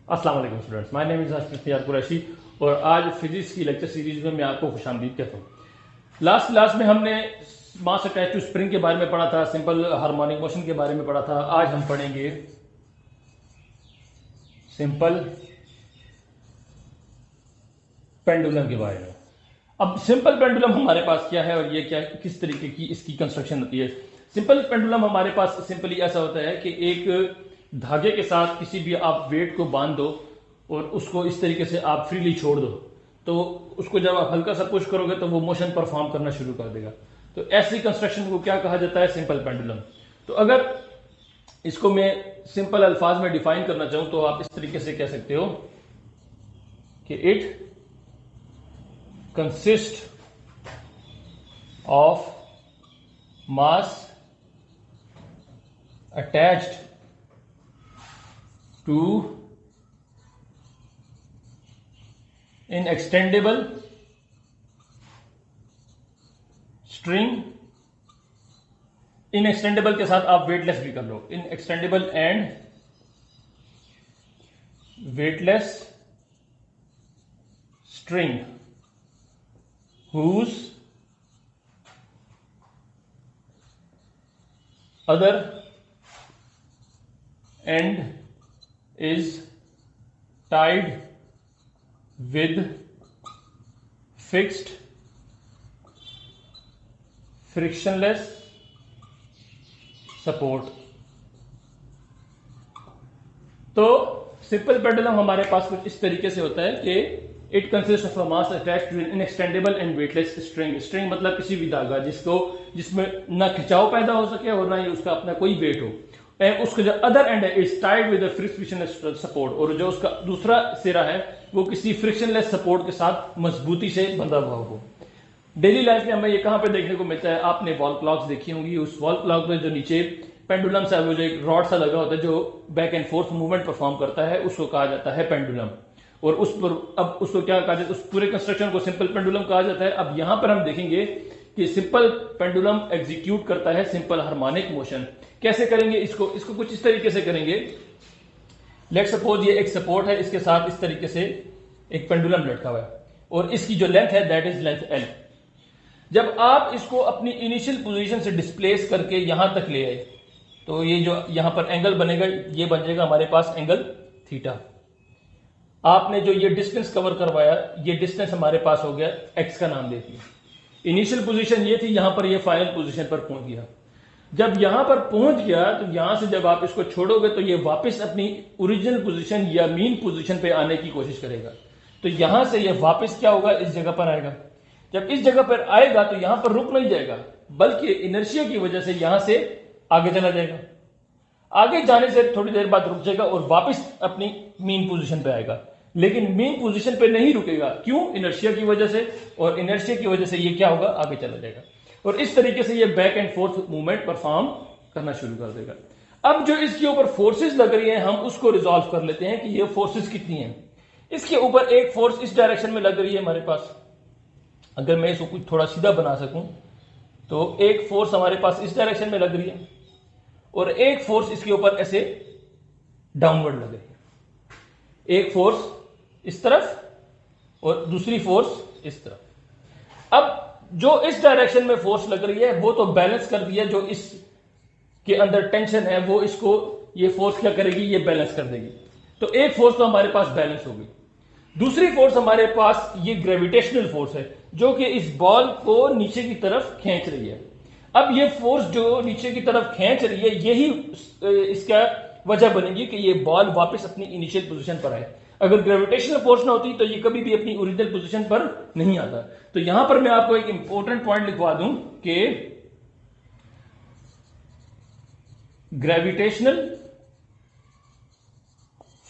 अस्सलाम वालेकुम students, my name is Hasan Qureshi और आज फिजिक्स की लेक्चर सीरीज में मैं आपको खुशामदीद कहता हूँ। लास्ट क्लास में हमने मास अटैच टू स्प्रिंग के बारे में पढ़ा था, सिंपल हार्मोनिक मोशन के बारे में पढ़ा था। आज हम पढ़ेंगे सिंपल पेंडुलम के बारे में। अब सिंपल पेंडुलम हमारे पास क्या है और ये क्या किस तरीके की इसकी कंस्ट्रक्शन होती है। सिंपल पेंडुलम हमारे पास सिंपली ऐसा होता है कि एक धागे के साथ किसी भी आप वेट को बांध दो और उसको इस तरीके से आप फ्रीली छोड़ दो, तो उसको जब आप हल्का सा पुश करोगे तो वो मोशन परफॉर्म करना शुरू कर देगा। तो ऐसी कंस्ट्रक्शन को क्या कहा जाता है? Simple pendulum. तो अगर इसको मैं सिंपल अल्फाज में डिफाइन करना चाहूं तो आप इस तरीके से कह सकते हो कि it consist of mass attached to an extendable string। Inextendable के साथ आप वेटलेस भी कर लो, inextendable and weightless string whose other end is tied with fixed frictionless support। तो सिंपल पेंडुलम हमारे पास कुछ इस तरीके से होता है कि it consist of a mass attached to an extendable and weightless string. String मतलब किसी भी धागा जिसमें ना खिंचाव पैदा हो सके और ना ही उसका अपना कोई वेट हो। उसका जो अदर एंड है is tied with frictionless support, और जो उसका दूसरा सिरा है वो किसी फ्रिक्शनलेस सपोर्ट के साथ मजबूती से बंधा हुआ हो। डेली लाइफ में हमें ये कहां पे देखने को मिलता है? आपने वॉल क्लॉक्स देखी होंगी, उस वॉल क्लॉक में जो नीचे पेंडुलम सा वो जो एक रॉड सा लगा होता है जो back and fourth movement perform करता है, उसको कहा जाता है पेंडुलम। और उस पर अब उसको क्या कहा जाता है? उस पूरे कंस्ट्रक्शन को सिंपल पेंडुलम कहा जाता है। अब यहां पर हम देखेंगे कि सिंपल पेंडुलम एग्जीक्यूट करता है सिंपल हार्मोनिक मोशन। कैसे करेंगे इसको कुछ इस तरीके से करेंगे। लेट्स सपोज ये एक सपोर्ट है, इसके साथ इस तरीके से एक पेंडुलम लटका हुआ है और इसकी जो लेंथ है दैट इज लेंथ एल। जब आप इसको अपनी इनिशियल पोजीशन से डिस्प्लेस करके यहां तक ले आए तो ये जो यहां पर एंगल बनेगा ये बन जाएगा हमारे पास एंगल थीटा। आपने जो ये डिस्टेंस कवर करवाया ये डिस्टेंस हमारे पास हो गया एक्स का नाम देती है। इनिशियल पोजीशन ये थी, यहां पर ये फाइनल पोजीशन पर पहुंच गया। जब यहां पर पहुंच गया तो यहां से जब आप इसको छोड़ोगे तो ये वापस अपनी ओरिजिनल पोजीशन या मीन पोजीशन पे आने की कोशिश करेगा। तो यहां से ये वापस क्या होगा? इस जगह पर आएगा। जब इस जगह पर आएगा तो यहां पर रुक नहीं जाएगा बल्कि इनर्शिया की वजह से यहां से आगे चला जाएगा। आगे जाने से थोड़ी देर बाद रुक जाएगा और वापस अपनी मीन पोजीशन पे आएगा, लेकिन मेन पोजीशन पे नहीं रुकेगा। क्यों? इनर्शिया की वजह से। और इनर्शिया की वजह से ये क्या होगा? आगे चला जाएगा और इस तरीके से ये back and fourth movement perform करना शुरू कर देगा। अब जो इसके ऊपर फोर्सेस लग रही हैं हम उसको रिजॉल्व कर लेते हैं कि ये फोर्सेस कितनी हैं। इसके ऊपर एक फोर्स इस डायरेक्शन में लग रही है हमारे पास। अगर मैं इसको कुछ थोड़ा सीधा बना सकूं तो एक फोर्स हमारे पास इस डायरेक्शन में लग रही है और एक फोर्स इसके ऊपर ऐसे डाउनवर्ड लग रही है। एक फोर्स इस तरफ और दूसरी फोर्स इस तरफ। अब जो इस डायरेक्शन में फोर्स लग रही है वो तो बैलेंस कर दिया, जो इस के अंदर टेंशन है वो इसको ये फोर्स क्या करेगी? ये बैलेंस कर देगी। तो एक फोर्स तो हमारे पास बैलेंस होगी। दूसरी फोर्स हमारे पास ये ग्रेविटेशनल फोर्स है जो कि इस बॉल को नीचे की तरफ खींच रही है। अब ये फोर्स जो नीचे की तरफ खींच रही है यही इसका वजह बनेगी कि ये बॉल वापस अपनी इनिशियल पोजीशन पर आए। अगर ग्रेविटेशनल फोर्स ना होती तो ये कभी भी अपनी ओरिजिनल पोजीशन पर नहीं आता। तो यहां पर मैं आपको एक इंपॉर्टेंट पॉइंट लिखवा दूं कि gravitational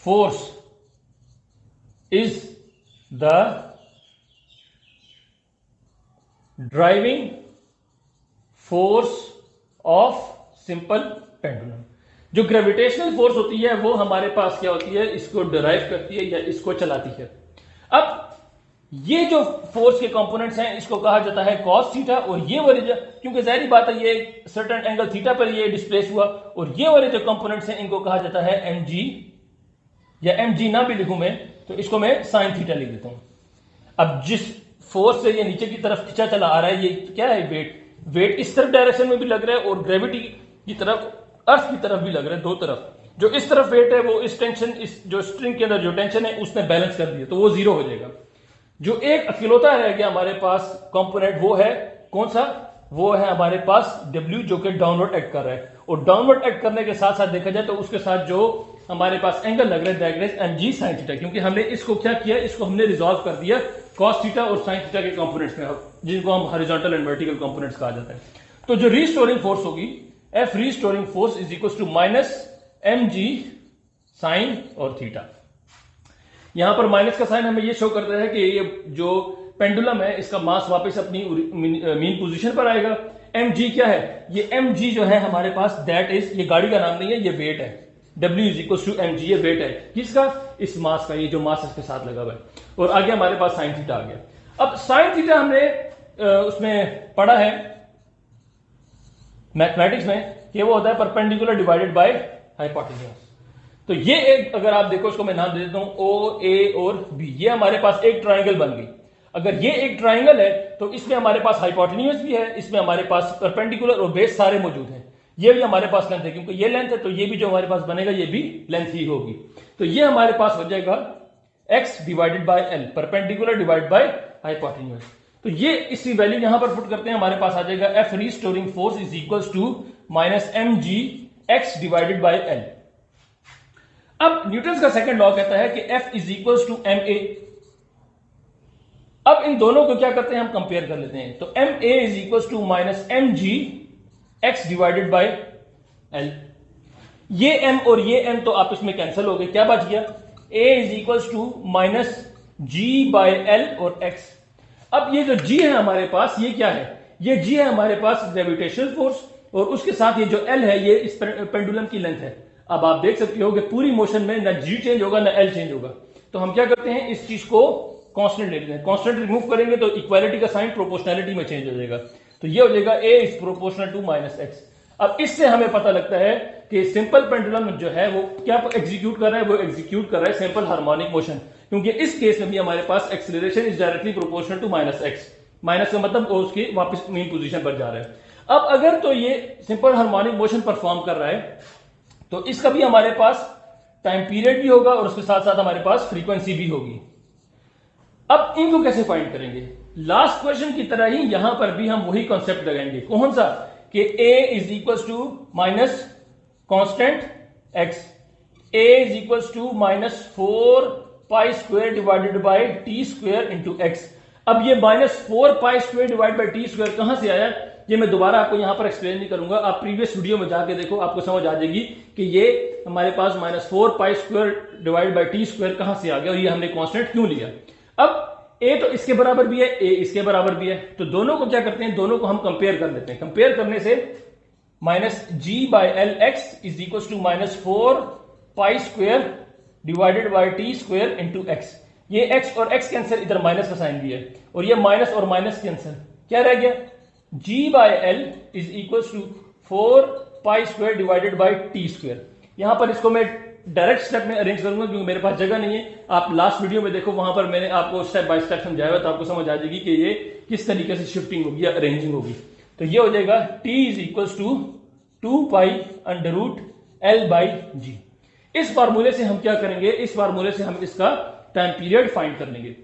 force is the driving force of simple pendulum. जो ग्रेविटेशनल फोर्स होती है वो हमारे पास क्या होती है? इसको डिराइव करती है या इसको चलाती है। अब ये जो फोर्स के कंपोनेंट्स हैं इसको कहा जाता है कॉस थीटा, और ये वाले क्योंकि जाहिर बात है ये सर्टेन एंगल थीटा पर ये डिस्प्लेस हुआ, और ये वाले जो कंपोनेंट्स हैं इनको कहा जाता है एम जी या mg ना भी लिखूं मैं तो इसको मैं sin थीटा लिख देता हूं। अब जिस फोर्स से ये नीचे की तरफ खिंचा चला आ रहा है, ये क्या है, वेट इस तरफ डायरेक्शन में भी लग रहा है और ग्रेविटी की तरफ, अर्थ की तरफ भी लग रहा है, दो तरफ। जो इस तरफ वेट है वो इस टेंशन, इस जो स्ट्रिंग के अंदर जो टेंशन है उसने बैलेंस कर दिया, तो वो जीरो हो जाएगा। जो एक अकेलौता रह गया हमारे पास कंपोनेंट, वो है कौन सा, वो है हमारे पास W, जो कि डाउनवर्ड एक्ट कर रहा है। और डाउनवर्ड एक्ट करने के साथ साथ देखा जाए तो उसके साथ जो हमारे पास एंगल लग रहा है that is mg sin theta, क्योंकि हमने इसको क्या किया, इसको हमने रिजॉल्व कर दिया cos थीटा और sin थीटा के कंपोनेंट्स में, जिनको हम हॉरिजॉन्टल एंड वर्टिकल कंपोनेंट्स कहा जाता है। तो जो रीस्टोरिंग फोर्स होगी, F restoring force is equal to minus mg sin और थीटा। यहां पर माइनस का साइन हमें ये शो करता है कि ये जो पेंडुलम है इसका मास वापस अपनी मीन पोजीशन पर आएगा। mg क्या है, ये mg जो है हमारे पास दैट इज, ये गाड़ी का नाम नहीं है, ये वेट है। W is equal to mg, ये वेट है किसका, इस मास का, ये जो मास इसके साथ लगा हुआ है। और आगे हमारे पास साइन थीटा आ गया। अब साइन थीटा हमने उसमें पढ़ा है मैथमेटिक्स में कि वो होता है परपेंडिकुलर डिवाइडेड बाय हाइपोटेन्यूज। तो ये एक, अगर आप देखो इसको मैं नाम दे देता हूं O, A और B, ये हमारे पास एक ट्राइंगल बन गई। अगर ये एक ट्राइंगल है तो इसमें हमारे पास हाइपोटेन्यूज भी है, इसमें हमारे पास परपेंडिकुलर और बेस सारे मौजूद हैं। ये भी हमारे पास लेंथ है, क्योंकि ये लेंथ है तो ये भी जो हमारे पास बनेगा ये भी लेंथ ही होगी। तो ये हमारे पास हो जाएगा x divided by l, perpendicular divide by hypotenuse. तो ये इसकी वैल्यू यहां पर पुट करते हैं, हमारे पास आ जाएगा F restoring force is equal to minus mg x divided by l। अब न्यूटन का सेकंड लॉ कहता है कि F is equal to ma। अब इन दोनों को क्या करते हैं, हम कंपेयर कर लेते हैं। तो ma is equal to minus mg x divided by l। ये m और ये m तो आपस में कैंसिल हो गए, क्या बच गया, a is equal to minus g by l और x। अब ये जो g है हमारे पास, ये क्या है, ये g है हमारे पास ग्रेविटेशनल फोर्स, और उसके साथ ये जो l है ये इस पेंडुलम की लेंथ है। अब आप देख सकते हो कि पूरी मोशन में ना g चेंज होगा ना l चेंज होगा। तो हम क्या करते हैं, इस चीज को कांस्टेंट ले लेते हैं। कांस्टेंट रिमूव करेंगे तो इक्वालिटी का साइन प्रोपोर्शनैलिटी में चेंज हो जाएगा। तो ये हो जाएगा a is proportional to minus x। अब इससे हमें पता लगता है कि सिंपल पेंडुलम जो है वो क्या एग्जीक्यूट कर रहा है, वो एग्जीक्यूट कर रहा है सिंपल हार्मोनिक मोशन, क्योंकि इस केस में भी हमारे पास acceleration is directly proportional to minus x। Minus का मतलब वो उसकी वापस मेन पोजीशन पर जा रहा है। अब अगर तो ये सिंपल हार्मोनिक मोशन परफॉर्म कर रहा है तो इसका भी हमारे पास टाइम पीरियड भी होगा और उसके साथ साथ हमारे पास फ्रीक्वेंसी भी होगी। अब इनको कैसे फाइंड करेंगे, लास्ट क्वेश्चन की तरह ही यहां पर भी हम वही कॉन्सेप्ट लगाएंगे। कौन सा, कि a is equal to minus constant x, a is equal to minus 4 pi square divided by T square into X. अब ये minus 4 pi square divide by T square कहां से आया, ये मैं दोबारा आपको यहां पर एक्सप्लेन नहीं करूंगा, आप प्रीवियस वीडियो में जाके देखो, आपको समझ आ जाएगी कि ये हमारे पास minus 4 pi square divide by T square कहां से आ गया और ये हमने कांस्टेंट क्यों लिया। अब a तो इसके बराबर भी है, a इसके बराबर भी है, तो दोनों को क्या करते हैं, दोनों को हम कंपेयर कर लेते हैं। कंपेयर करने से minus g by L X is equal to minus 4 pi square divided by T square into X. ये x और x कैंसिल, इधर माइनस का साइन भी है, और ये माइनस और माइनस कैंसिल, क्या रह गया, g by L is equal to 4 pi square divided by T square. यहां पर इसको मैं डायरेक्ट स्टेप में अरेंज करूंगा क्योंकि मेरे पास जगह नहीं है। आप लास्ट वीडियो में देखो, वहां पर मैंने आपको स्टेप बाय स्टेप समझाया हुआ, तो आपको समझ आ जाएगी कि ये किस तरीके से शिफ्टिंग होगी या अरेंजिंग होगी। तो ये हो जाएगा t is equal to 2 pi under root L by G. इस फार्मूले से हम क्या करेंगे, इस फार्मूले से हम इसका टाइम पीरियड फाइंड कर लेंगे।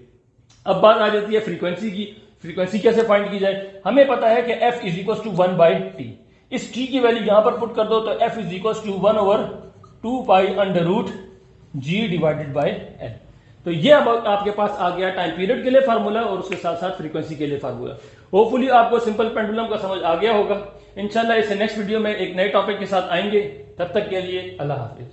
अब बात आ जाती है फ्रीक्वेंसी की। फ्रीक्वेंसी कैसे फाइंड की जाए, हमें पता है कि f is equal to 1 by T. इस t की वैल्यू यहां पर पुट कर दो तो f is equal to 1 over 2 pi under root g divided by l। तो ये अब आपके पास आ गया टाइम पीरियड के लिए फार्मूला और उसके साथ साथ फ्रीक्वेंसी के लिए फार्मूला। होपफुली आपको सिंपल पेंडुलम का समझ आ गया होगा। इंशाल्लाह इसे नेक्स्ट वीडियो में एक नए टॉपिक के साथ आएंगे। तब तक के लिए अल्लाह हाफिज।